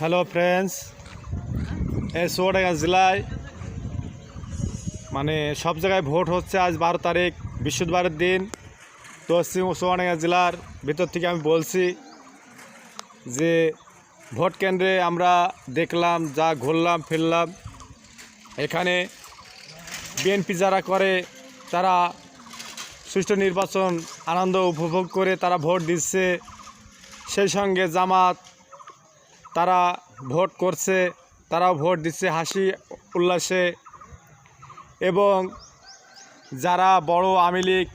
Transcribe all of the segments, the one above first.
Hello friends, এই চুয়াডাঙ্গা জেলায় সব জায়গায় ভোট হচ্ছে। আজ 12 তারিখ বৃহস্পতিবারের দিন। তো চুয়াডাঙ্গা জেলার ভিতর থেকে আমি বলছি যে ভোট কেন্দ্রে আমরা দেখলাম, যা ঘুরলাম ফিরলাম, এখানে বিএনপি যারা করে তারা সুষ্ঠু নির্বাচন আনন্দ উপভোগ করে তারা ভোট দিচ্ছে। সেই সঙ্গে জামাত তারা ভোট করছে, তারাও ভোট দিচ্ছে হাসি উল্লাসে। এবং যারা বড় আওয়ামী লীগ,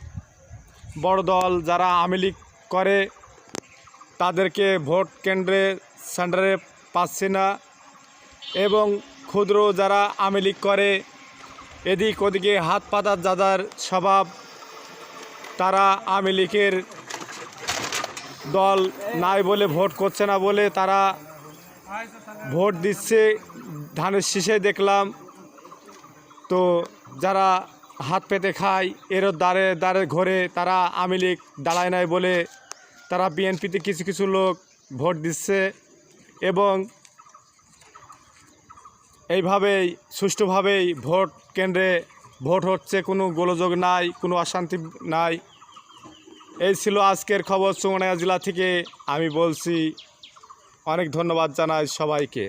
বড় দল যারা আওয়ামী লীগ করে তাদেরকে ভোট কেন্দ্রে সেন্টারে পাচ্ছে না। এবং ক্ষুদ্র যারা আওয়ামী লীগ করে এদিক ওদিকে হাত পাতার যাদের স্বভাব, তারা আওয়ামী লীগের দল নাই বলে ভোট করছে না বলে তারা ভোট দিচ্ছে ধানের শীষে দেখলাম। তো যারা হাত পেতে খায় এর দ্বারে দ্বারে ঘরে তারা আওয়ামী লীগ দাঁড়ায় নাই বলে তারা বিএনপিতে কিছু কিছু লোক ভোট দিচ্ছে। এবং এইভাবেই সুষ্ঠুভাবেই ভোট কেন্দ্রে ভোট হচ্ছে, কোনো গোলযোগ নাই, কোনো অশান্তি নাই। এই ছিল আজকের খবর চুয়াডাঙ্গা জেলা থেকে আমি বলছি। অনেক ধন্যবাদ জানাই সবাইকে।